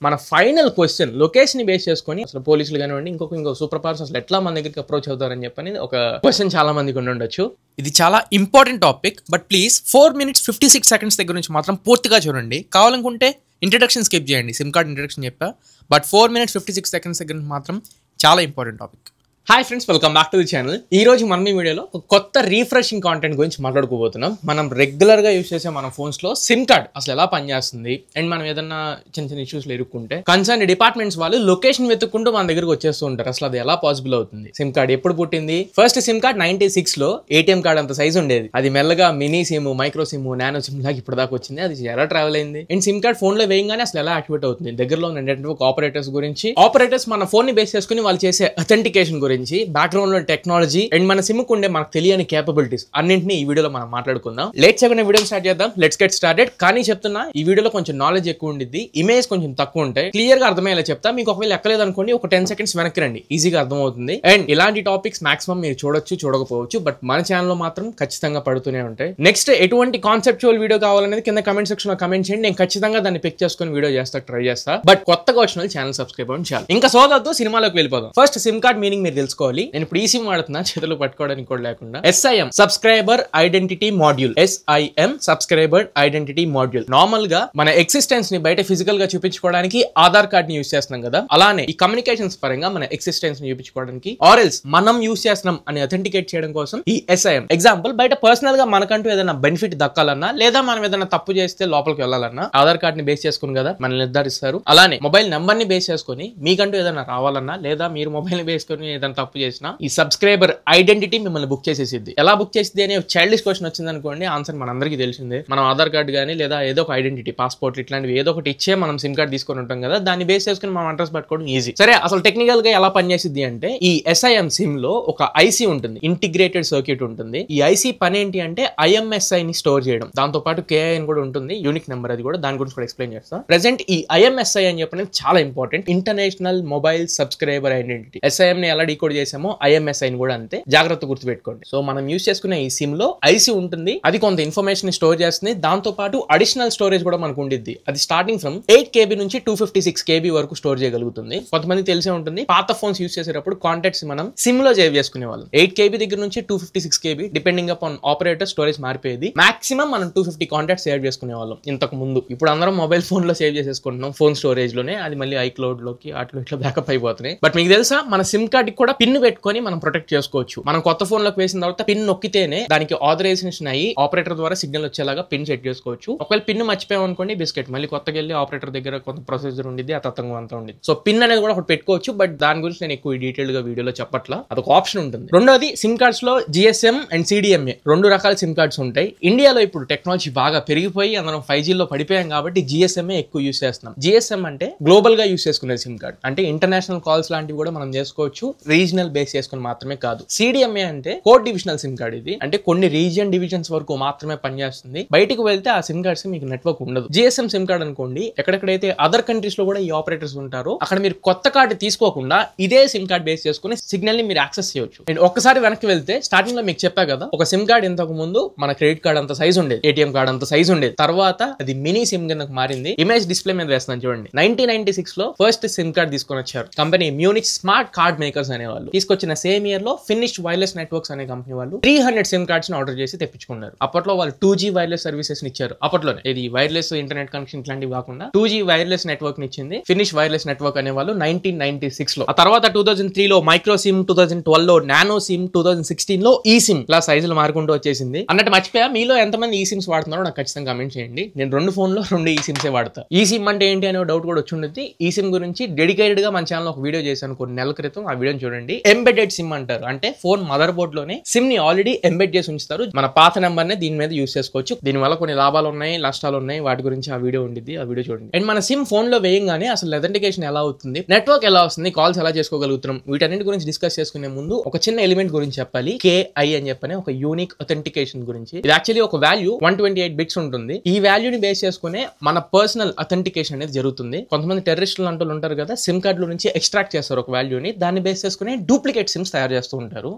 మన final question location base చేసుకొని అసలు పోలీసులు కానివ్వండి ఇంకో సూపర్ పవర్స్ అసలు ఎట్లా మన దగ్గరికి అప్రోచ్ అవుతారని చెప్పని ఒక క్వశ్చన్ చాలా మందికి ఉండొచ్చు. ఇది చాలా important topic, but please 4 minutes 56 seconds దగ్గర నుంచి మాత్రం పూర్తిగా చూడండి. కావాలనుకుంటే ఇంట్రడక్షన్ స్కిప్ చేయండి, సిమ్ కార్డ్ ఇంట్రడక్షన్ చెప్పా, బట్ 4 minutes 56 seconds దగ్గర నుంచి మాత్రం చాలా important topic. Hi friends, welcome back to the channel. ఈ రోజు మనం ఈ వీడియోలో ఒక కొత్త రీఫ్రెషింగ్ కాంటెంట్ గురించి మాట్లాడుకోబోతున్నాం. మనం రెగ్యులర్ గా యూస్ చేసే మన ఫోన్స్ లో సిమ్ కార్డ్ అసలు ఎలా పనిచేస్తుంది అండ్ మనం ఏదన్నా చిన్న ఇష్యూస్ లో ఇరుక్కుంటే కన్సర్న్ డిపార్ట్మెంట్స్ వాళ్ళు లొకేషన్ వెతుక్కుంటూ మన దగ్గరకు వచ్చేస్తూ ఉంటారు. అసలు అది ఎలా పాసిబుల్ అవుతుంది? సిమ్ కార్డ్ ఎప్పుడు పుట్టింది? ఫస్ట్ సిమ్ కార్డ్ 96 లో ఏటీఎం కార్డ్ అంత సైజ్ ఉండేది. అది మెల్లగా mini SIM, micro SIM, nano SIM లాగా ఇప్పుడు దాకా వచ్చింది. అది ఎలా ట్రావెల్ అయింది అండ్ సిమ్ కార్డ్ ఫోన్ లో వేయంగానే అసలు ఎలా యాక్టివేట్ అవుతుంది? దగ్గరలో ఉన్న నెట్వర్క్ ఆపరేటర్స్ గురించి, ఆపరేటర్స్ మన ఫోన్ ని బేస్ చేసుకుని వాళ్ళు చేసే అథెంటికేషన్ గురించి, బ్యాక్గ్రౌండ్ టెక్నాలజీ అండ్ మన సిమ్ కు ఉండే మనకు తెలియని కేపబిలిటీస్ అన్నింటినీ ఈ వీడియోలో మనం మాట్లాడుకుందాం. లెట్స్ సెకండ్ వీడియో స్టార్ట్ చేద్దాం. Let's get started. కానీ చెప్తున్నా, ఈ వీడియోలో కొంచెం నాలెడ్జ్ ఎక్కువ ఉండిద్ది, ఇమేజ్ కొంచెం తక్కువ ఉంటాయి. క్లియర్ గా అర్థమయ్యేలా చెప్తా. మీకు ఒకవేళ ఎక్కలేదు అనుకోండి, ఒక 10 seconds వెనక్కి రండి, ఈజీగా అర్థమవుతుంది. అండ్ ఇలాంటి టాపిక్స్ మాక్సిమం మీరు చూడొచ్చు, చూడకపోవచ్చు, బట్ మన ఛానల్లో మాత్రం ఖచ్చితంగా పడుతూనే ఉంటాయి. నెక్స్ట్ ఎటువంటి కాన్సెప్చువల్ వీడియో కావాలనేది కింద కమెంట్ సెక్షన్ లో కమెంట్ చేయండి. నేను ఖచ్చితంగా దాన్ని పిక్ చేసుకుని వీడియో చేస్తా, ట్రై చేస్తా. బట్ కొత్తగా వచ్చిన ఛానల్ సబ్స్క్రైబ్ అవ్వండి చాలు. ఇంకా సోదతో సినిమాలోకి వెళ్ళిపోదాం. ఫస్ట్ సిమ్ కార్డ్ మీనింగ్ మీరు తెలుసుకోవాలి. నేను ఇప్పుడు ఈ సిమ్ వాడుతున్నా, చేతులు పట్టుకోవడానికి కూడా లేకుండా. SIM subscriber identity module. SIM subscriber identity module. Normal గా మన ఎగ్జిస్టెన్స్ ని బయట ఫిజికల్ గా చూపించుకోవడానికి ఆధార్ కార్డ్ ని యూస్ చేస్తున్నాం కదా, అలానే ఈ కమ్యూనికేషన్స్ పరంగా మన ఎగ్జిస్టెన్స్ ని చూపించుకోవడానికి ఆర్ఎల్స్ మనం యూస్ చేస్తున్నాం అని అథెంటికేట్ చేయడం కోసం ఈ SIM. ఎగ్జాంపుల్, బయట పర్సనల్ గా మనకంటూ ఏదైనా బెనిఫిట్ దక్కాలన్నా లేదా మనం ఏదైనా తప్పు చేస్తే లోపలికి వెళ్ళాలన్నా ఆధార్ కార్డ్ ని బేస్ చేసుకుని కదా మనల్ని నిర్ధారిస్తారు. అలానే మొబైల్ నెంబర్ ని బేస్ చేసుకుని మీకంటూ ఏదైనా రావాలన్నా లేదా మీరు మొబైల్ ని బేస్ చేసుకుని ఏదైనా తప్పు చేసినా ఈ సబ్స్క్రైబర్ ఐడెంటిటీ మిమ్మల్ని బుక్ చేసేసిద్ది. ఎలా బుక్ చేసింది అనే చైల్డిష్ క్వశ్చన్ వచ్చింది అనుకోండి, ఆన్సర్ మనందరికీ తెలిసిందే. మనం ఆధార్ కార్డు కానీ లేదా ఏదో ఒక ఐడెంటిటీ, పాస్పోర్ట్ ఇట్లాంటివి ఏదో ఒకటి ఇచ్చే మనం సిమ్ కార్డ్ తీసుకొని ఉంటాం కదా, దాన్ని బేస్ చేసుకుని మనం అడ్రస్ పట్టుకోవడం ఈజీ. సరే, అసలు టెక్నికల్ గా ఎలా పనిచేసింది అంటే, ఈ SIM సిమ్ లో ఒక IC ఉంటుంది, ఇంటిగ్రేటెడ్ సర్క్యూట్ ఉంటుంది. ఈ IC పని ఏంటి అంటే IMSI ని స్టోర్ చేయడం, దాంతో పాటు KIN కూడా ఉంటుంది, యూనిక్ నెంబర్. అది కూడా దాని గురించి కూడా ఎక్స్ప్లెయిన్ చేస్తా. ప్రెసెంట్ ఈ IMSI అని చెప్పినది చాలా important, international mobile subscriber identity. SIM ని ఎలా డీకోడ్ చేసామో IMSI ని కూడా అంతే, జాగ్రత్త గుర్తుపెట్టుకోండి. సో మనం యూస్ చేసుకునే ఈ సిమ్ లో IC ఉంటుంది, అది కొంత ఇన్ఫర్మేషన్ స్టోర్ చేస్తుంది. దాంతో పాటు అడిషనల్ స్టోరేజ్ కూడా మనకు ఉండిద్ది. అది స్టార్టింగ్ ఫ్రమ్ 8 KB నుంచి 256 KB వరకు స్టోర్ చేయగలుగుతుంది. కొంతమంది తెలిసే ఉంటుంది, పాత ఫోన్స్ యూస్ చేసేటప్పుడు కాంటాక్ట్స్ మనం సిమ్ లో సేవ్ చేసుకునే వాళ్ళం. 8 KB దగ్గర నుంచి 256 KB depending upon operator storage మారిపోయేది. మాక్సిమం మనం 250 కాంటాక్ట్స్ సేవ్ చేసుకునే వాళ్ళం ఇంతకు ముందు. ఇప్పుడు అందరం మొబైల్ ఫోన్ లో సేవ్ చేసేసుకుంటున్నాం, ఫోన్ స్టోరేజ్ లోనే. అది మళ్ళీ iCloud లోకి అట్లా ఇట్లా బ్యాకప్ అయిపోతున్నాయి. బట్ మీకు తెలుసా, మన సిమ్ కార్డ్ కూడా పిన్ పెట్టుకొని మనం ప్రొటెక్ట్ చేసుకోవచ్చు. మనం కొత్త ఫోన్ లోకి వేసిన తర్వాత పిన్ నొక్కితేనే దానికి ఆథరైజేషన్ అయ్యి ఆపరేటర్ ద్వారా సిగ్నల్ వచ్చేలాగా పిన్ సెట్ చేసుకోవచ్చు. ఒకవేళ పిన్ మర్చిపోయాం అనుకోండి, బిస్కెట్ మళ్ళీ కొత్తగా వెళ్ళి ఆపరేటర్ దగ్గర కొంత ప్రొసీజర్ ఉండేది, ఆ తత్వం అంతా ఉండేది. సో పిన్ అనేది కూడా ఒకటి పెట్టుకోవచ్చు, బట్ దాని గురించి నేను ఎక్కువ డీటెయిల్ గా వీడియోలో చెప్పట్లా, అదొక ఆప్షన్ ఉంటుంది. రెండోది, సిమ్ కార్డ్స్ లో GSM అండ్ CDMA 2 రకాల సిమ్ కార్డ్స్ ఉంటాయి. ఇండియాలో ఇప్పుడు టెక్నాలజీ బాగా పెరిగిపోయి అందరం 5G లో పడిపోయాం కాబట్టి GSM ఎక్కువ యూస్ చేస్తున్నాం. GSM అంటే గ్లోబల్ గా యూస్ చేసుకునే సిమ్ కార్డ్, అంటే ఇంటర్నేషనల్ కాల్స్ లాంటివి కూడా మనం చేసుకోవచ్చు, రీజనల్ బేస్ చేసుకుని మాత్రమే కాదు. CDMA అంటే కోడ్ డివిజనల్ సిమ్ కార్డ్. ఇది అంటే కొన్ని రీజియన్ డివిజన్స్ వరకు మాత్రమే పనిచేస్తుంది, బయటకు వెళ్తే ఆ సిమ్ కార్డ్స్ మీకు నెట్వర్క్ ఉండదు. GSM సిమ్ కార్డ్ అనుకోండి, ఎక్కడెక్కడైతే అదర్ కంట్రీస్ లో కూడా ఈ ఆపరేటర్స్ ఉంటారో అక్కడ మీరు కొత్త కార్డు తీసుకోకుండా ఇదే సిమ్ కార్డ్ బేస్ చేసుకుని సిగ్నల్ ని మీరు యాక్సెస్ చేయొచ్చు. అండ్ ఒక్కసారి వెనక్కి వెళ్తే, స్టార్టింగ్ లో మీకు చెప్పా కదా, ఒక సిమ్ కార్డ్ ఇంతకు ముందు మన క్రెడిట్ కార్డ్ అంత సైజ్ ఉండేది, ATM కార్డ్ అంత సైజ్ ఉండేది. తర్వాత అది మినీ సిమ్ కిందకు మారింది. ఇమేజ్ డిస్ప్లే మీద వేస్తున్నాను చూడండి. 1996 లో ఫస్ట్ సిమ్ కార్డ్ తీసుకొని వచ్చారు company Munich smart card makers అనే వాళ్ళు. తీసుకొచ్చిన సేమ్ ఇయర్ లో ఫినిష్డ్ వైర్లెస్ నెట్వర్క్స్ అనే కంపెనీ వాళ్ళు 300 సిమ్ కార్డ్స్ ని ఆర్డర్ చేసి తెప్పించుకున్నారు. అప్పట్లో వాళ్ళు 2G వైర్లెస్ సర్వీసెస్ ని ఇచ్చారు. అప్పట్లోనే ఇది వైర్లెస్ ఇంటర్నెట్ కనెక్షన్ ఇట్లాంటివి కాకుండా 2G వైర్లెస్ నెట్వర్క్ ని ఇచ్చింది ఫినిష్ వైర్లెస్ నెట్వర్క్ అనే వాళ్ళు 1996 లో. ఆ తర్వాత 2003 లో మైక్రో సిమ్, 2012 లో నానో సిమ్, 2016 లో ఈ సిమ్. ఇలా సైజులు మారుకుంటూ వచ్చేసింది. అన్నట్టు మర్చిపోయా, మీలో ఎంతమంది ఈ సిమ్స్ వాడుతున్నారో నాకు ఖచ్చితంగా కమెంట్ చేయండి. నేను 2 ఫోన్లో 2 ఈ సిమ్సే వాడతా. ఈ సిమ్ అంటే ఏంటి అనే డౌట్ కూడా వచ్చి ఉండేది. ఈ సిమ్ గురించి డెడికేటెడ్ గా మన ఛానల్ ఒక వీడియో చేశాను కొన్ని నెలల క్రితం, ఆ వీడియోని చూడండి. ఎంబెడెడ్ సిమ్ అంటారు, అంటే ఫోన్ మదర్ బోర్డ్ లోనే సిమ్ ని ఆల్రెడీ ఎంబెడ్ చేసి ఉంచుతారు. మన పాత నెంబర్ నే దీని మీద యూస్ చేసుకోవచ్చు. దీని వల్ల కొన్ని లాభాలు ఉన్నాయి, నష్టాలు ఉన్నాయి, వాటి గురించి ఆ వీడియో ఉండిద్ది, ఆ వీడియో చూడండి. అండ్ మన సిమ్ ఫోన్ లో వేయంగానే అసలు అథెంటికేషన్ ఎలా అవుతుంది, నెట్వర్క్ ఎలా వస్తుంది, కాల్స్ ఎలా చేసుకోగలుగుతున్నాం, వీటన్నిటి గురించి డిస్కస్ చేసుకునే ముందు ఒక చిన్న ఎలిమెంట్ గురించి చెప్పాలి. KI అని చెప్పని ఒక యూనిక్ అథెంటికేషన్ గురించి. ఇది యాక్చువల్లీ ఒక వాల్యూ 128 బిట్స్ ఉంటుంది. ఈ వాల్యూని బేస్ చేసుకునే మన పర్సనల్ అథెంటికేషన్ అనేది జరుగుతుంది. కొంతమంది టెర్రరిస్టులు అంటూ ఉంటారు కదా, సిమ్ కార్డ్ లో నుంచి ఎక్స్ట్రాక్ట్ చేస్తారు ఒక వాల్యూని, దాన్ని బేస్ చేసుకుని చేసుకుని డూప్లికేట్ సిమ్స్ తయారు చేస్తూ ఉంటారు.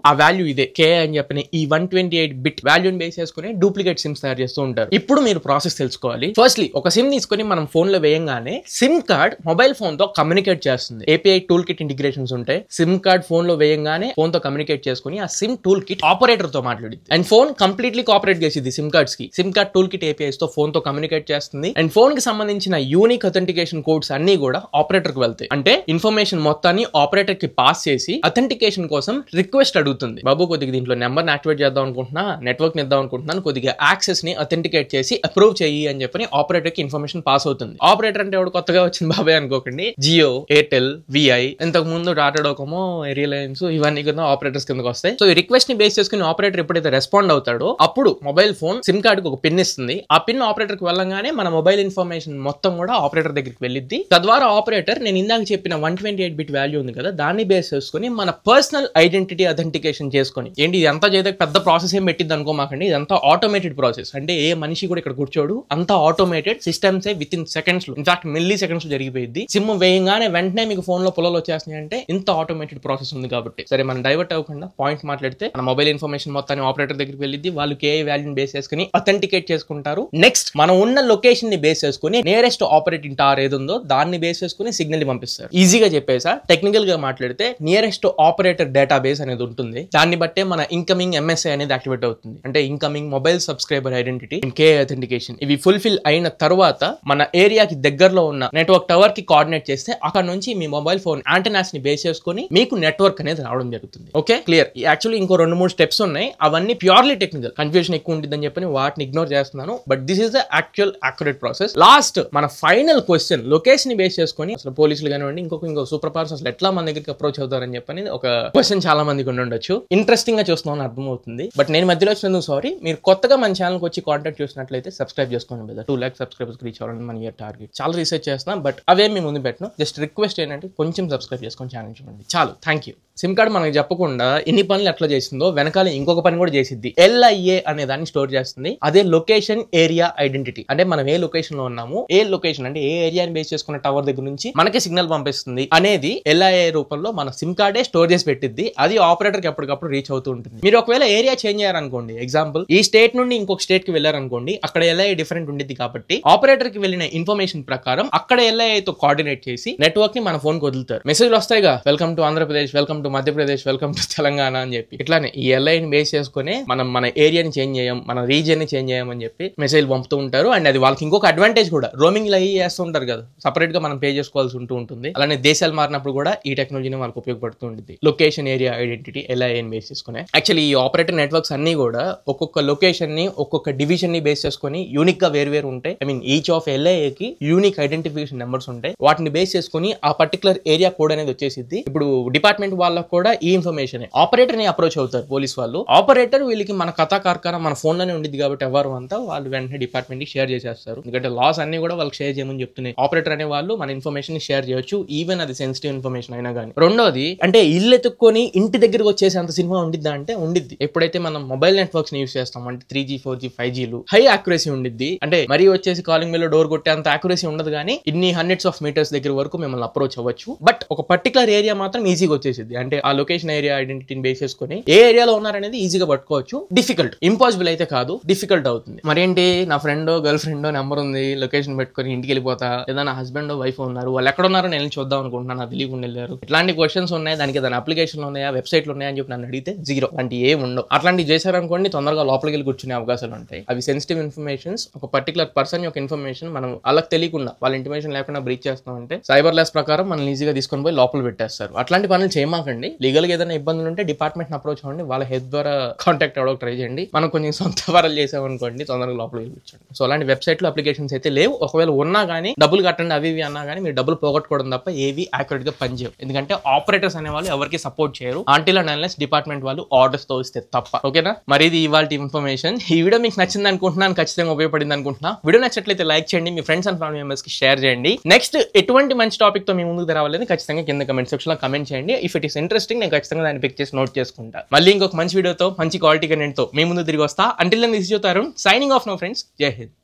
ఆ వాల్యూ ఇదే కే అని చెప్పిన ఈ 128 బిట్ వాల్యూని బేస్ చేసుకుని డూప్లికేట్ సిమ్స్ తయారు చేస్తూ ఉంటారు. ఇప్పుడు మీరు ప్రాసెస్ తెలుసుకోవాలి. ఫస్ట్లీ ఒక సిమ్ తీసుకుని మనం ఫోన్ లో వేయంగానే సిమ్ కార్డ్ మొబైల్ ఫోన్ తో కమ్యూనికేట్ చేస్తుంది. ఏపీఐ టూల్ కిట్ ఇంటిగ్రేషన్స్ ఉంటాయి. సిమ్ కార్డ్ ఫోన్ లో వేయంగానే ఫోన్ తో కమ్యూనికేట్ చేసుకుని ఆ సిమ్ టూల్ కిట్ ఆపరేటర్ తో మాట్లాడింది అండ్ ఫోన్ కంప్లీట్లీ కోఆపరేట్ చేసింది సిమ్ కార్డ్స్ కి. SIM card tool kit APIs తో ఫోన్ తో కమ్యూనికేట్ చేస్తుంది అండ్ ఫోన్ కి సంబంధించిన యూనిక్ అథెంటికేషన్ కోడ్స్ అన్ని కూడా ఆపరేటర్ కి వెళ్తాయి. అంటే ఇన్ఫర్మేషన్ మొత్తాన్ని ఆపరేటర్ కి పాస్ చేసి అథెంటికేషన్ కోసం రిక్వెస్ట్ అడుగుతుంది. బాబు కొద్దిగా దీంట్లో నెంబర్ యాక్టివేట్ చేద్దాం అనుకుంటున్నా, నెట్వర్క్ ఇద్దాం అనుకుంటున్నాను, కొద్దిగా యాక్సెస్ ని అథెంటికేట్ చేసి అప్రూవ్ చెయ్యి అని చెప్పని ఆపరేటర్ కి ఇన్ఫర్మేషన్ పాస్ అవుతుంది. ఆపరేటర్ అంటే ఎవడు కొత్తగా వచ్చింది బాబాయ్ అనుకోకండి. జియో, ఎయిర్టెల్, విఐ, ఇంతకు ముందు టాటా డోకోమో, రిలయన్స్ ఇవన్నీ కూడా ఆపరేటర్స్ కిందకి వస్తాయి. సో ఈ రిక్వెస్ట్ ని బేస్ చేసుకుని ఆపరేటర్ ఎప్పుడైతే రెస్పాండ్ అవుతాడో అప్పుడు మొబైల్ ఫోన్ సిమ్ కార్డ్ కి ఒక పిన్ ఇస్తుంది. ఆ పిన్ ఆపరేటర్ కి వెళ్ళగానే మన మొబైల్ ఇన్ఫర్మేషన్ మొత్తం కూడా ఆపరేటర్ దగ్గరికి వెళ్ళిద్ది. తద్వారా ఆపరేటర్ నేను ఇందాక చెప్పిన 128 బిట్ వాల్యూ ఉంది కదా, దాన్ని బేస్ చేసుకుని మన పర్సనల్ ఐడెంటిటీ అథెంటికేషన్ చేసుకుని ఏంటి ఇదంతా చేస్తే పెద్ద ప్రాసెస్ ఏం పెట్టింది అనుకోమాకండి. ఇదంతా ఆటోమేటెడ్ ప్రాసెస్. అంటే ఏ మనిషి కూడా ఇక్కడ కూర్చోడు, అంతా automated systems with in seconds లో, ఇన్ఫాక్ట్ మిల్లీ సెకండ్స్ లో జరిగిపోయింది. సిమ్ వేయంగానే వెంటనే మీకు ఫోన్ లో పొలాలు వచ్చేస్తున్నాయి అంటే ఇంత ఆటోమేటెడ్ ప్రాసెస్ ఉంది కాబట్టి. సరే మనం డైవర్ట్ అవ్వకుండా పాయింట్ మాట్లాడితే మన మొబైల్ ఇన్ఫర్మేషన్ మొత్తాన్ని ఆపరేటర్ దగ్గరికి వెళ్ళిద్ది. వాళ్ళు కేఐ వాల్యూని బేస్ చేసుకుని అథెంటికేట్ చేసుకుంటారు. నెక్స్ట్ మనం ఉన్న లొకేషన్ ని బేస్ చేసుకుని నియరెస్ట్ ఆపరేటింగ్ టవర్ ఏది ఉందో దాన్ని బేస్ చేసుకుని సిగ్నల్ ని పంపిస్తారు. ఈజీగా చెప్పేసా. టెక్నికల్ గా మాట్లాడితే నియరెస్ట్ ఆపరేటర్ డేటాబేస్ అనేది ఉంటుంది. దాన్ని బట్టే మన ఇన్కమింగ్ ఎంఎస్ఐ అనేది యాక్టివేట్ అవుతుంది. అంటే incoming mobile subscriber identity and KI authentication ఇవి ఫుల్ఫిల్ అయిన తర్వాత మన ఏరియాకి దగ్గరలో ఉన్న నెట్వర్క్ టవర్ కి కోఆర్డినేట్ చేస్తే అక్కడ నుంచి మీ మొబైల్ ఫోన్ యాంటెనాస్ ని బేస్ చేసుకుని మీకు నెట్వర్క్ అనేది రావడం జరుగుతుంది. Okay clear. యాక్చువల్లీ ఇంకో 2-3 స్టెప్స్ ఉన్నాయి. అవన్నీ ప్యూర్లీ టెక్నికల్, కన్ఫ్యూజన్ ఎక్కువ ఉంటుందని చెప్పని వాటిని ఇగ్నోర్ చేస్తున్నాను. But this is the actual accurate process. Last మన ఫైనల్ క్వశ్చన్ లొకేషన్ ని బేస్ చేసుకుని అసలు పోలీసులు కానివ్వండి ఇంకో సూపర్ పవర్స్ అసలు ఎట్లా మన దగ్గరికి అప్రోచ్ అవుతారని చెప్పని ఒక క్వశ్చన్ చాలా మందికి ఉండొచ్చు. ఇంట్రెస్టింగ్ గా చూస్తున్నామని అర్థమవుతుంది. బట్ నేను మధ్యలో వచ్చినందుకు సారీ. మీరు కొత్తగా మన ఛానల్ కి వచ్చి కాంటాక్ట్ చేసినట్లయితే సబ్స్క్రైబ్ చేసుకోండి. 2 lakh సబ్స్క్రైబర్స్ రీచ్ అవ్వాలని మన ఇయర్ టార్గెట్. చాలా రీసెర్చ్ చేస్తున్నాం బట్ అవే మీ ముందు పెట్టను. జస్ట్ రిక్వెస్ట్ ఏంటంటే కొంచెం సబ్స్క్రైబ్ చేసుకొని ఛానల్ చూడండి చాలు. Thank you. సిమ్ కార్డ్ మనకి చెప్పకుండా ఎన్ని పనులు ఎట్లా చేసిందో వెనకాల ఇంకొక పని కూడా చేసిద్ది. LIA అనే దాన్ని స్టోర్ చేస్తుంది. అదే లొకేషన్ ఏరియా ఐడెంటిటీ. అంటే మనం ఏ లొకేషన్ లో ఉన్నాము, ఏ లొకేషన్ అంటే ఏ ఏరియాని బేస్ చేసుకున్న టవర్ దగ్గర నుంచి మనకి సిగ్నల్ పంపిస్తుంది అనేది LIA రూపంలో మన సిమ్ కార్డే స్టోర్ చేసి పెట్టిద్ది. అది ఆపరేటర్ కి ఎప్పటికప్పుడు రీచ్ అవుతూ ఉంటుంది. మీరు ఒకవేళ ఏరియా చేంజ్ చేయాలనుకోండి, ఎగ్జాంపుల్ ఈ స్టేట్ నుండి ఇంకొక స్టేట్ కి వెళ్ళారనుకోండి, అక్కడ LIA డిఫరెంట్ ఉండిద్ది కాబట్టి ఆపరేటర్ కి వెళ్ళిన ఇన్ఫర్మేషన్ ప్రకారం అక్కడ LIA తో కోఆర్డినేట్ చేసి నెట్వర్క్ ని మన ఫోన్ కి వదులుతారు. మెసేజ్లు వస్తాయిగా, welcome to Andhra Pradesh, welcome to Madhya Pradesh, welcome to Telangana అని చెప్పి. ఇట్లానే ఈ LIని బేస్ చేసుకుని మనం మన ఏరియాని చేంజ్ చేయం, మన రీజియన్ ని చేంజ్ చేయమని చెప్పి మెసేజ్ పంపుతూ ఉంటారు. అండ్ అది వాళ్ళకి ఇంకొక అడ్వాంటేజ్ కూడా. రోమింగ్ లో చేస్తూ ఉంటారు కదా, సపరేట్ గా మనం పే చేసుకోవాల్సి ఉంటుంది. అలానే దేశాలు మారినప్పుడు కూడా ఈ టెక్నాలజీని వాళ్ళకి ఉపయోగపడుతూ ఉంటుంది. లొకేషన్ ఏరియా ఐడెంటిటీ LIని బేస్ చేసుకుని. యాక్చువల్లీ ఈ ఆపరేటర్ నెట్వర్క్స్ అన్ని కూడా ఒక్కొక్క లొకేషన్ ని ఒక్కొక్క డివిజన్ ని బేస్ చేసుకుని యూనిక్ గా వేరు ఉంటాయి. ఐ మీన్ ఈచ్ ఆఫ్ LIకి యూనిక్ ఐడెంటిఫికేషన్ నెంబర్స్ ఉంటాయి. వాటిని బేస్ చేసుకుని ఆ పర్టికులర్ ఏరియా కోడ్ అనేది వచ్చేసింది. ఇప్పుడు డిపార్ట్మెంట్ వాళ్ళకు కూడా ఈ ఇన్ఫర్మేషన్ ఆపరేటర్ ని అప్రోచ్ అవుతారు పోలీస్ వాళ్ళు. ఆపరేటర్ వీళ్ళకి మన కథా కార్ఖానా మన ఫోన్ లోనే ఉండిద్ది కాబట్టి ఎవరు అంతా వాళ్ళు వెంటనే డిపార్ట్మెంట్ కి షేర్ చేసేస్తారు. ఎందుకంటే లాస్ అన్ని కూడా వాళ్ళకి షేర్ చేయమని చెప్తున్నాయి. ఆపరేటర్ అనే వాళ్ళు మన ఇన్ఫర్మేషన్ ని షేర్ చేయొచ్చు, ఈవెన్ అది సెన్సిటివ్ ఇన్ఫర్మేషన్ అయినా కానీ. రెండోది అంటే ఇల్లు ఎత్తుక్కొని ఇంటి దగ్గరకు వచ్చేసి అంత సినిమా ఉండిద్దా అంటే ఉండిద్ది. ఎప్పుడైతే మనం మొబైల్ నెట్వర్క్స్ ని యూస్ చేస్తాం అంటే 3G 4G 5Gలు హై యాక్యురసీ ఉండిద్ది. అంటే మరీ వచ్చేసి కాలింగ్ బెల్ డోర్ కొట్టే అంత యాక్యురసీ ఉండదు కానీ ఇన్ని హండ్రెడ్స్ ఆఫ్ మీటర్స్ దగ్గర వరకు మిమ్మల్ని అప్రోచ్ అవ్వచ్చు. బట్ ఒక పర్టికులర్ ఏరియా మాత్రం ఈజీగా వచ్చేసింది. అంటే ఆ లొకేషన్ ఏరియా ఐడెంటిటీని బేస్ చేసుకుని ఏ ఏరియాలో ఉన్నారనేది ఈజీగా పట్టుకోవచ్చు. డిఫికల్ట్, ఇంపాసిబుల్ అయితే కాదు, డిఫికల్ట్ అవుతుంది. మరేంటి నా ఫ్రెండ్ గర్ల్ ఫ్రెండ్ నెంబర్ ఉంది, లొకేషన్ పెట్టుకుని ఇంటికి వెళ్ళిపోతా, లేదా నా హస్బెండ్ వైఫ్ ఉన్నారు, వాళ్ళు ఎక్కడ ఉన్నారో నేను చూద్దాం అనుకుంటున్నాను, నాకు తెలియకుండా వెళ్ళారు, ఇట్లాంటి క్వశ్చన్స్ ఉన్నాయి, దానికి దాని అప్లికేషన్లు ఉన్నాయా, వెబ్సైట్లు ఉన్నాయని చెప్పి నన్ను అడిగితే జీరో. అలాంటి ఏమి ఉండవు. అట్లాంటివి చేశారనుకోండి తొందరగా లోపలికి వెళ్ళి కూర్చునే అవకాశాలు ఉంటాయి. అవి సెన్సిటివ్ ఇన్ఫర్మేషన్స్, ఒక పర్టికులర్ పర్సన్ యొక్క ఇన్ఫర్మేషన్ మనం వాళ్ళకి తెలియకుండా వాళ్ళ ఇంటిమేషన్ లేకుండా బ్రీచ్ చేస్తామంటే సైబర్ లాస్ ప్రకారం మనం ఈజీగా తీసుకొని పోయి లోపల పెట్టేస్తారు. అట్లాంటి పనులు చేయమాకండి. లీగల్ గా ఏదైనా ఇబ్బందులు ఉంటే డిపార్ట్మెంట్ అప్రోచ్ అవ్వండి, వాళ్ళ హెల్ప్ ద్వారా కాంటాక్ట్ అవ్వడానికి ట్రై చేయండి. మనం కొంచెం సొంత వరలు చేసామనుకోండి తొందరగా లోపలికి వెళ్ళిపోండి. సో అలాంటి వెబ్సైట్లు అప్లికేషన్స్ అయితే లేవు. ఒకవేళ ఉన్నా కానీ డబ్బులు కట్టండి అవి ఇవి అన్నా కానీ మీరు డబ్బులు పోగొట్టుకోవడం తప్ప ఏవి యాక్యురేట్ గా పనిచేయవు. ఎందుకంటే ఆపరేటర్స్ అనే వాళ్ళు ఎవరికి సపోర్ట్ చేయరు అంటిల్ అండ్ అన్లెస్ డిపార్ట్మెంట్ వాళ్ళు ఆర్డర్స్ తో ఇస్తే తప్ప. ఓకేనా? మరి ఇది ఇవాళ ఇన్ఫర్మేషన్. ఈ వీడియో మీకు నచ్చింది అనుకుంటున్నాను, ఖచ్చితంగా ఉపయోగపడింది అనుకుంటున్నా. వీడియో నచ్చినట్లయితే లైక్ చేయండి, మీ ఫ్రెండ్స్ అండ్ ఫ్యామిలీ మెంబర్స్ కి షేర్ చేయండి. నెక్స్ట్ ఎటువంటి మంచి టాపిక్ తో మీ ముందుకు రావాలని ఖచ్చితంగా కింద కమెంట్ సెక్షన్ లో కమెంట్ చేయండి. ఇఫ్ ఇట్ ఇస్ ఇంట్రెస్టింగ్ నేను ఖచ్చితంగా దాన్ని పిక్ చేసి నోట్ చేసుకుంటా. మళ్ళీ ఇంకొక మంచి వీడియోతో మంచి క్వాలిటీ కంటెంట్ తో మీ ముందు తిరిగి వస్తా. Until then this is your Tarun signing off now friends. Jai Hind.